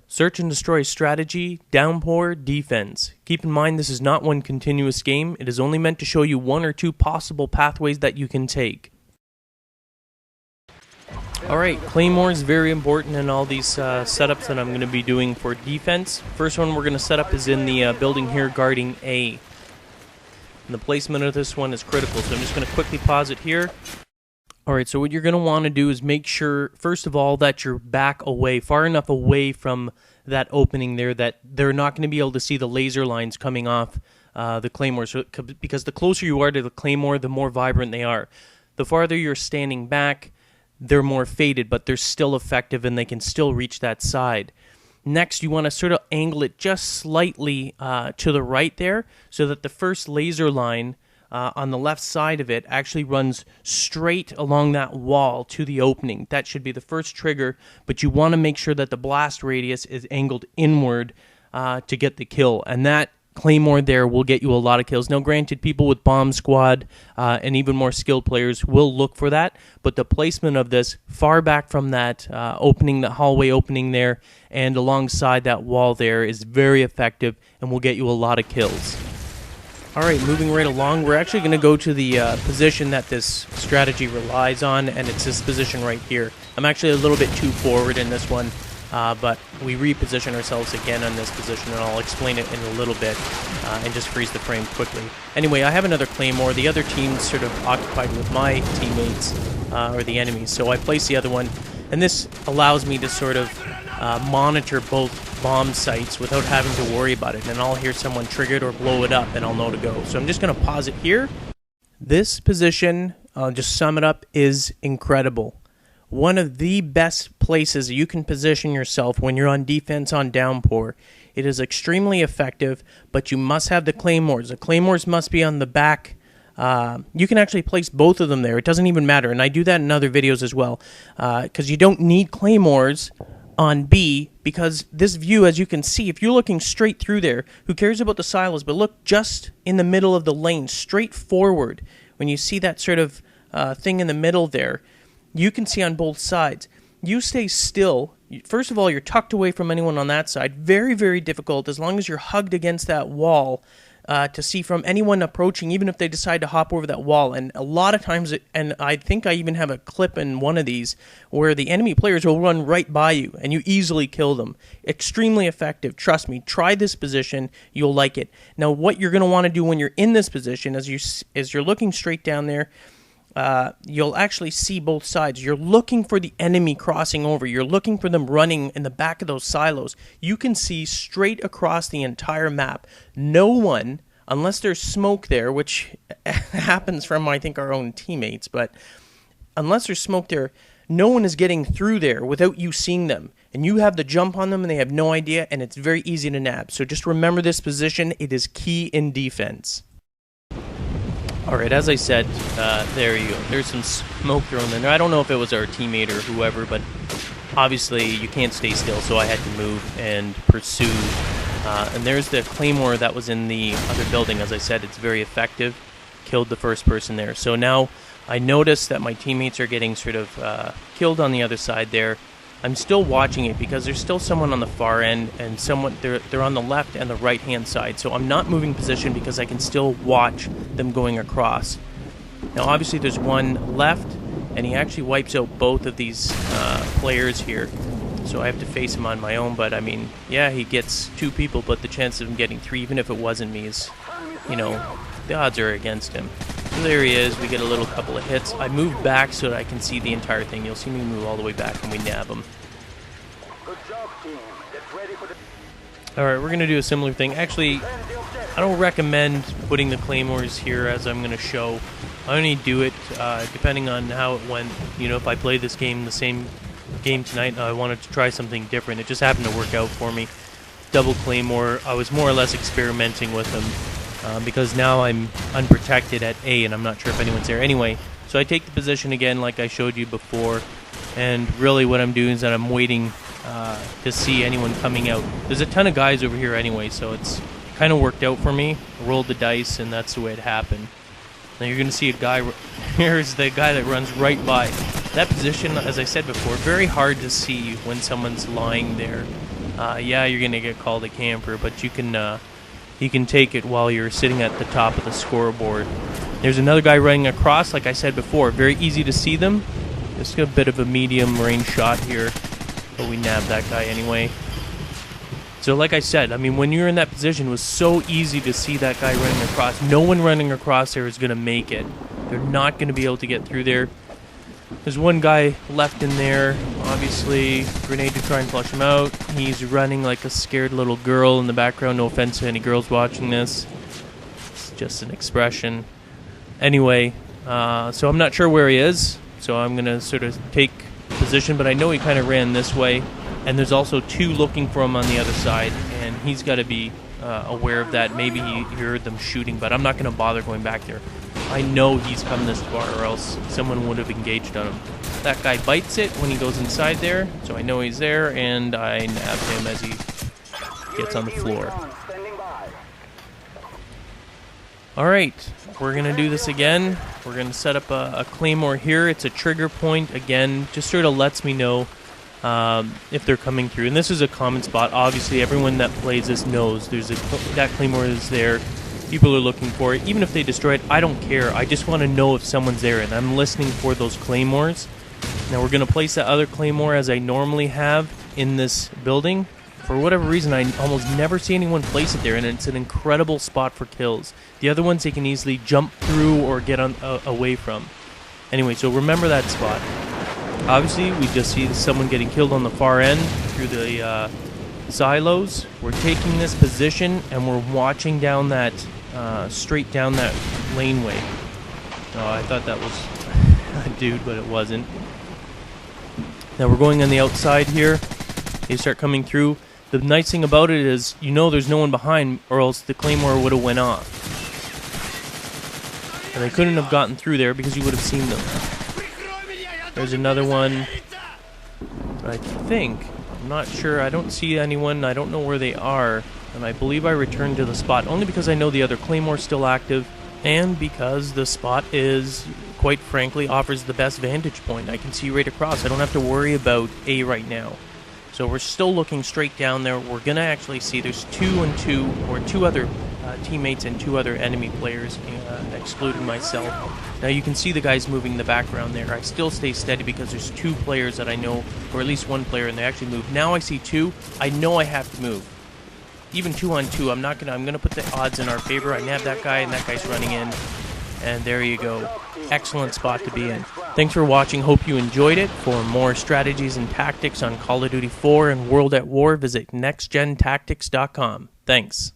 Search and destroy strategy, downpour, defense. Keep in mind this is not one continuous game. It is only meant to show you one or two possible pathways that you can take. Alright, Claymore is very important in all these setups that I'm going to be doing for defense. First one we're going to set up is in the building here guarding A. And the placement of this one is critical, so I'm just going to quickly pause it here. Alright, so what you're going to want to do is make sure, first of all, that you're back away, far enough away from that opening there that they're not going to be able to see the laser lines coming off the Claymore. So, because the closer you are to the Claymore, the more vibrant they are. The farther you're standing back, they're more faded, but they're still effective and they can still reach that side. Next, you want to sort of angle it just slightly to the right there so that the first laser line on the left side of it actually runs straight along that wall to the opening. That should be the first trigger, but you want to make sure that the blast radius is angled inward to get the kill, and that Claymore there will get you a lot of kills. Now granted, people with Bomb Squad and even more skilled players will look for that, but the placement of this far back from that opening, the hallway opening there, and alongside that wall there is very effective and will get you a lot of kills. Alright, moving right along, we're actually going to go to the position that this strategy relies on, and it's this position right here. I'm actually a little bit too forward in this one, but we reposition ourselves again on this position, and I'll explain it in a little bit and just freeze the frame quickly. Anyway, I have another Claymore. The other team's sort of occupied with my teammates, or the enemies, so I place the other one, and this allows me to sort of monitor both bomb sites without having to worry about it, and I'll hear someone trigger it or blow it up and I'll know to go. So I'm just going to pause it here. This position, I'll just sum it up, is incredible. One of the best places you can position yourself when you're on defense on Downpour. It is extremely effective, but you must have the Claymores. The Claymores must be on the back. You can actually place both of them there. It doesn't even matter, and I do that in other videos as well, because you don't need Claymores on B, because this view, as you can see, if you're looking straight through there, who cares about the silos, but look just in the middle of the lane, straight forward. When you see that sort of thing in the middle there, you can see on both sides. You stay still. First of all, you're tucked away from anyone on that side. Very, very difficult, as long as you're hugged against that wall, to see from anyone approaching, even if they decide to hop over that wall. And a lot of times, and I think I even have a clip in one of these, where the enemy players will run right by you, and you easily kill them. Extremely effective. Trust me, try this position. You'll like it. Now, what you're going to want to do when you're in this position, as you're looking straight down there, you'll actually see both sides. You're looking for the enemy crossing over. You're looking for them running in the back of those silos. You can see straight across the entire map. No one, unless there's smoke there, which happens from, I think, our own teammates, but unless there's smoke there, no one is getting through there without you seeing them. And you have the jump on them, and they have no idea, and it's very easy to nab. So just remember this position. It is key in defense. Alright, as I said, there you go. There's some smoke thrown in there. I don't know if it was our teammate or whoever, but obviously you can't stay still, so I had to move and pursue. And there's the Claymore that was in the other building. As I said, it's very effective. Killed the first person there. So now I notice that my teammates are getting sort of killed on the other side there. I'm still watching it because there's still someone on the far end, and someone they're on the left and the right hand side. So I'm not moving position because I can still watch them going across. Now obviously there's one left, and he actually wipes out both of these players here. So I have to face him on my own, but I mean, yeah, he gets two people, but the chance of him getting three, even if it wasn't me, is, you know, the odds are against him. So there he is. We get a little couple of hits. I move back so that I can see the entire thing. You'll see me move all the way back and we nab him. Alright, we're going to do a similar thing. Actually, I don't recommend putting the Claymores here as I'm going to show. I only do it depending on how it went. You know, if I play this game, the same game tonight, I wanted to try something different. It just happened to work out for me. Double Claymore, I was more or less experimenting with them. Because now I'm unprotected at A, and I'm not sure if anyone's there. Anyway, so I take the position again like I showed you before, and really what I'm doing is that I'm waiting to see anyone coming out. There's a ton of guys over here anyway, so it's kind of worked out for me. I rolled the dice, and that's the way it happened. Now you're going to see a guy, here's the guy that runs right by. That position, as I said before, very hard to see when someone's lying there. yeah, you're gonna get called a camper, but you can take it while you're sitting at the top of the scoreboard. There's another guy running across, like I said before. Very easy to see them. Just a bit of a medium range shot here, but we nabbed that guy anyway. So like I said, I mean, when you're in that position, it was so easy to see that guy running across. No one running across there is going to make it. They're not going to be able to get through there. There's one guy left in there, obviously. Grenade to try and flush him out. He's running like a scared little girl in the background. No offense to any girls watching this. It's just an expression. Anyway, so I'm not sure where he is. So I'm going to sort of take position, but I know he kind of ran this way. And there's also two looking for him on the other side, and he's got to be aware of that. Maybe he heard them shooting, but I'm not going to bother going back there. I know he's come this far, or else someone would have engaged on him. That guy bites it when he goes inside there, so I know he's there, and I nab him as he gets on the floor. Alright, we're going to do this again. We're going to set up a claymore here. It's a trigger point. Again, just sort of lets me know if they're coming through. And this is a common spot. Obviously, everyone that plays this knows that claymore is there. People are looking for it. Even if they destroy it, I don't care. I just want to know if someone's there, and I'm listening for those claymores. Now we're going to place that other claymore as I normally have in this building. For whatever reason, I almost never see anyone place it there, and it's an incredible spot for kills. The other ones they can easily jump through or get away from. Anyway, so remember that spot. Obviously, we just see someone getting killed on the far end through the silos. We're taking this position, and we're watching down that, straight down that laneway. Oh, I thought that was a dude, but it wasn't. Now we're going on the outside here. They start coming through. The nice thing about it is, you know there's no one behind, or else the claymore would have went off. And they couldn't have gotten through there because you would have seen them. There's another one. I think, I'm not sure, I don't see anyone, I don't know where they are, and I believe I returned to the spot, only because I know the other claymore's still active, and because the spot is, quite frankly, offers the best vantage point. I can see right across. I don't have to worry about A right now. So we're still looking straight down there. We're going to actually see there's 2 and 2, or 2 other teammates and 2 other enemy players, excluding myself. Now you can see the guys moving in the background there. I still stay steady because there's 2 players that I know, or at least 1 player, and they actually move. Now I see 2. I know I have to move. Even 2 on 2, I'm gonna put the odds in our favor. I nab that guy, and that guy's running in. And there you go. Excellent spot to be in. Thanks for watching. Hope you enjoyed it. For more strategies and tactics on Call of Duty 4 and World at War, visit nextgentactics.com. Thanks.